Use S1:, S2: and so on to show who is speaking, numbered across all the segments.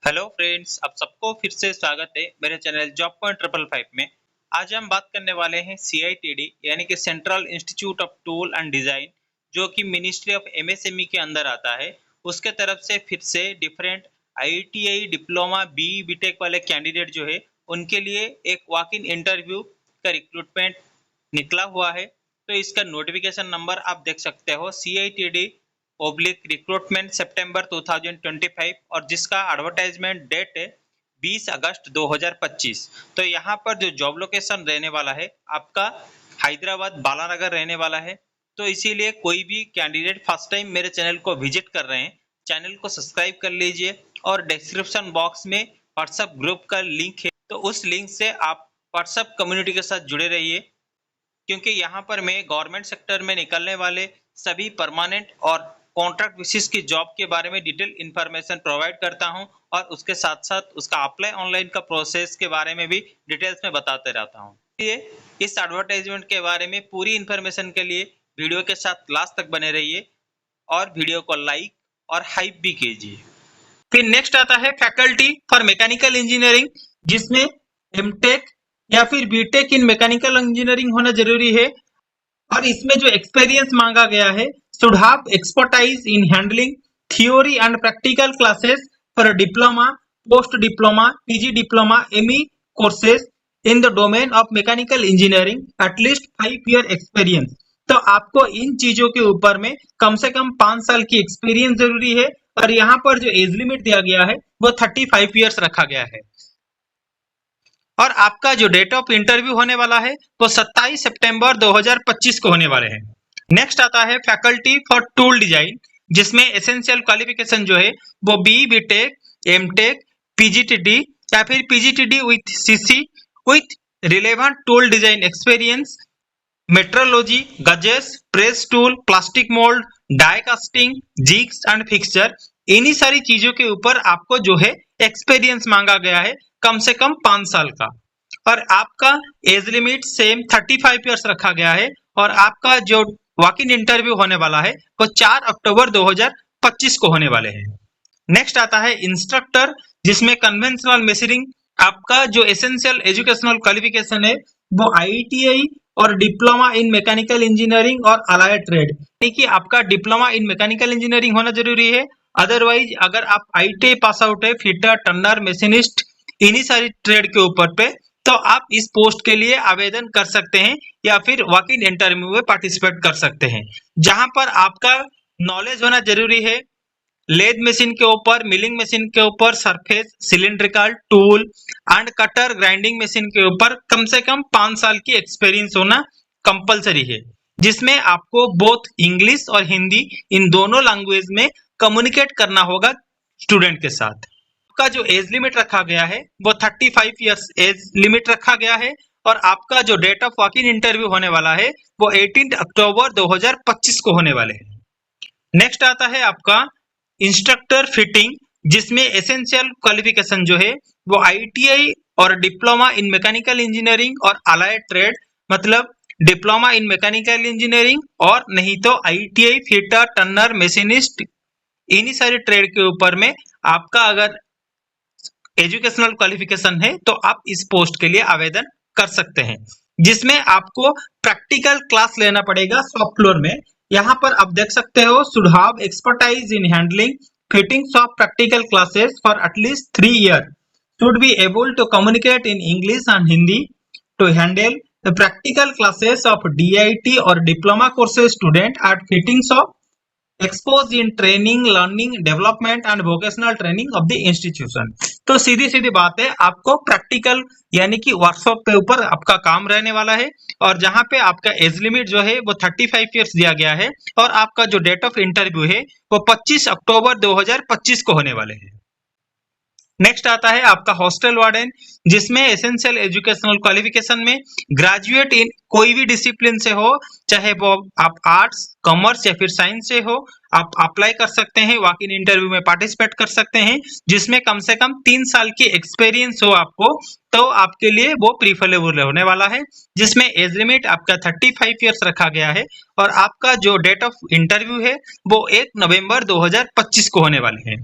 S1: Hello friends, आप सबको फिर से स्वागत है मेरे चैनल जॉब पॉइंट 555 में। आज हम बात करने वाले हैं CITD यानी कि central institute of tool and design, जो कि मिनिस्ट्री ऑफ MSME के अंदर आता है। उसके तरफ से फिर से डिफरेंट ITI डिप्लोमा BTech वाले कैंडिडेट जो है उनके लिए एक वॉक इन इंटरव्यू का रिक्रूटमेंट निकला हुआ है। तो इसका नोटिफिकेशन नंबर आप देख सकते हो, CITD रिक्रूटमेंट सितंबर 2025, और जिसका एडवर्टाइजमेंट डेट है 20 अगस्त 2025। तो यहाँ पर जो जॉब लोकेशन रहने वाला है आपका हैदराबाद बालानगर रहने वाला है। तो इसीलिए कोई भी कैंडिडेट फर्स्ट टाइम मेरे चैनल को विजिट कर रहे हैं, चैनल को सब्सक्राइब कर लीजिए और डिस्क्रिप्शन बॉक्स में व्हाट्सएप ग्रुप का लिंक है, तो उस लिंक से आप व्हाट्सएप कम्युनिटी के साथ जुड़े रहिए, क्योंकि यहाँ पर मैं गवर्नमेंट सेक्टर में निकलने वाले सभी परमानेंट और कॉन्ट्रैक्ट बेसिस की जॉब के बारे में डिटेल इन्फॉर्मेशन प्रोवाइड करता हूं, और उसके साथ साथ उसका अप्लाई ऑनलाइन का प्रोसेस के बारे में भी डिटेल्स में बताते रहता हूं। इसलिए इस एडवर्टाइजमेंट के बारे में पूरी इन्फॉर्मेशन के लिए वीडियो के साथ लास्ट तक बने रहिए और वीडियो को लाइक और हाइप भी कीजिए। फिर नेक्स्ट आता है फैकल्टी फॉर मैकेनिकल इंजीनियरिंग, जिसमें एमटेक या फिर बीटेक इन मैकेनिकल इंजीनियरिंग होना जरूरी है। और इसमें जो एक्सपीरियंस मांगा गया है, should have expertise in handling theory and practical classes for diploma, post diploma, PG diploma, ME courses in the domain of mechanical engineering, at least 5 year experience। तो आपको इन चीजों के ऊपर में कम से कम 5 साल की एक्सपीरियंस जरूरी है, और यहाँ पर जो एज लिमिट दिया गया है वो 35 ईयर्स रखा गया है। और आपका जो डेट ऑफ इंटरव्यू होने वाला है वो 27 सितंबर 2025 को होने वाले हैं। नेक्स्ट आता है फैकल्टी फॉर टूल डिजाइन, जिसमें एसेंशियल क्वालिफिकेशन जो है वो BTech, MTech, PGTD या फिर PGTD with CC with relevant tool design experience, metrology, gauges, press tool, plastic mould, die casting, jigs and fixture, इन्हीं सारी चीजों के ऊपर आपको जो है एक्सपीरियंस मांगा गया है, कम से कम 5 साल का। और आपका एज लिमिट सेम 35 ईयर्स रखा गया है, और आपका जो वॉक इन इंटरव्यू होने वाला है वो 4 अक्टूबर 2025 को होने वाले हैं। नेक्स्ट आता है इंस्ट्रक्टर, जिसमें कन्वेंशनल मशीनिंग, आपका जो एसेंशियल एजुकेशनल क्वालिफिकेशन है वो ITI और डिप्लोमा इन मैकेनिकल इंजीनियरिंग और अलाइड ट्रेड, यानी कि आपका डिप्लोमा इन मैकेनिकल इंजीनियरिंग होना जरूरी है। अदरवाइज अगर आप ITI पास आउट है, फिटर, टर्नर, मशीनिस्ट, इन्हीं सारी ट्रेड के ऊपर पे, तो आप इस पोस्ट के लिए आवेदन कर सकते हैं या फिर वॉक इन इंटरव्यू में पार्टिसिपेट कर सकते हैं, जहां पर आपका नॉलेज होना जरूरी है लेथ मशीन के ऊपर, मिलिंग मशीन के ऊपर, surface, cylindrical, tool end cutter, grinding machine के ऊपर कम से कम 5 साल की एक्सपीरियंस होना कंपलसरी है, जिसमें आपको बोथ इंग्लिश और हिंदी इन दोनों लैंग्वेज में कम्युनिकेट करना होगा स्टूडेंट के साथ। आपका जो एज लिमिट रखा गया है वो 35 ईयर्स एज लिमिट रखा गया है, और आपका जो date of walk in interview होने वाला है वो 18 अक्टूबर 2025 को होने वाले हैं। नेक्स्ट आता है आपका इंस्ट्रक्टर फिटिंग, जिसमें एसेंशियल क्वालिफिकेशन जो है वो ITI और डिप्लोमा इन मैकेनिकल इंजीनियरिंग और अलाइड ट्रेड, मतलब डिप्लोमा इन मैकेनिकल इंजीनियरिंग और नहीं तो ITI, फिटर, टर्नर, मशीनिस्ट, इन्हीं सारे ट्रेड के ऊपर में आपका अगर एजुकेशनल क्वालिफिकेशन है तो आप इस पोस्ट के लिए आवेदन कर सकते हैं, जिसमें आपको प्रैक्टिकल क्लास लेना पड़ेगा शॉप फ्लोर में। यहाँ पर आप देख सकते हो, should have expertise in handling fittings of practical classes for at least 3 year, should be able to communicate in English and Hindi to handle the practical classes of DIT और diploma courses student at fittings of expose in training, learning, development and vocational training of the institution. तो सीधी सीधी बात है, आपको practical यानी कि workshop के ऊपर आपका काम रहने वाला है, और जहां पे आपका एज लिमिट जो है वो 35 ईयर्स दिया गया है, और आपका जो डेट ऑफ इंटरव्यू है वो 25 अक्टूबर 2025 को होने वाले हैं। नेक्स्ट आता है आपका हॉस्टल वार्डन, जिसमें एसेंशियल एजुकेशनल क्वालिफिकेशन में ग्रेजुएट इन कोई भी डिसिप्लिन से हो, चाहे वो आप आर्ट्स, कॉमर्स या फिर साइंस से हो, आप अप्लाई कर सकते हैं, वॉक इन इंटरव्यू में पार्टिसिपेट कर सकते हैं, जिसमें कम से कम 3 साल की एक्सपीरियंस हो आपको, तो आपके लिए वो प्रीफरेबल होने वाला है, जिसमें एज लिमिट आपका 35 ईयर्स रखा गया है, और आपका जो डेट ऑफ इंटरव्यू है वो 1 नवंबर 2025 को होने वाले हैं।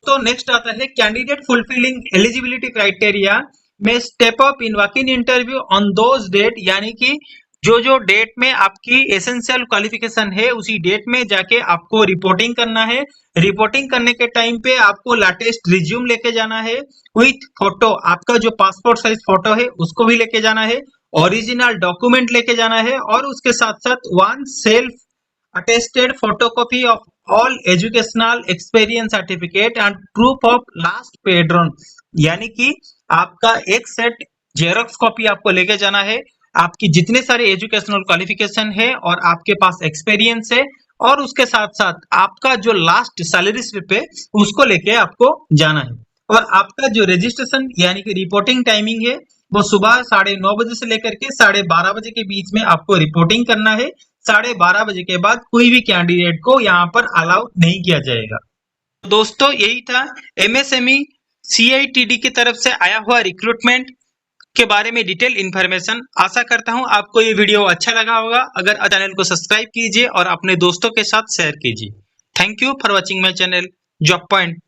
S1: तो नेक्स्ट आता है कैंडिडेट फुलफिलिंग एलिजिबिलिटी क्राइटेरिया में step up in walk in interview on those date, यानी कि जो डेट में आपकी एसेंशियल क्वालिफिकेशन है उसी डेट में जाके आपको रिपोर्टिंग करना है। रिपोर्टिंग करने के टाइम पे आपको लेटेस्ट रिज्यूम लेके जाना है विथ फोटो, आपका जो पासपोर्ट साइज फोटो है उसको भी लेके जाना है, ओरिजिनल डॉक्यूमेंट लेके जाना है और उसके साथ साथ one self attested photocopy of all educational experience certificate and proof of last paid run, यानी कि आपका एक सेट जेरोक्स कॉपी आपको लेके जाना है, आपकी जितने सारे एजुकेशनल क्वालिफिकेशन है और आपके पास एक्सपीरियंस है और उसके साथ साथ आपका जो लास्ट सैलरी स्लिप है उसको लेके आपको जाना है। और आपका जो रजिस्ट्रेशन यानी कि रिपोर्टिंग टाइमिंग है वो सुबह 9:30 बजे से लेकर के 12:30 बजे के बीच में आपको रिपोर्टिंग करना है। 12:30 बजे के बाद कोई भी कैंडिडेट को यहाँ पर अलाउ नहीं किया जाएगा। दोस्तों यही था एमएसएमई सीआईटीडी की तरफ से आया हुआ रिक्रूटमेंट के बारे में डिटेल इन्फॉर्मेशन। आशा करता हूं आपको ये वीडियो अच्छा लगा होगा। अगर चैनल को सब्सक्राइब कीजिए और अपने दोस्तों के साथ शेयर कीजिए। Thank you for watching my channel job point.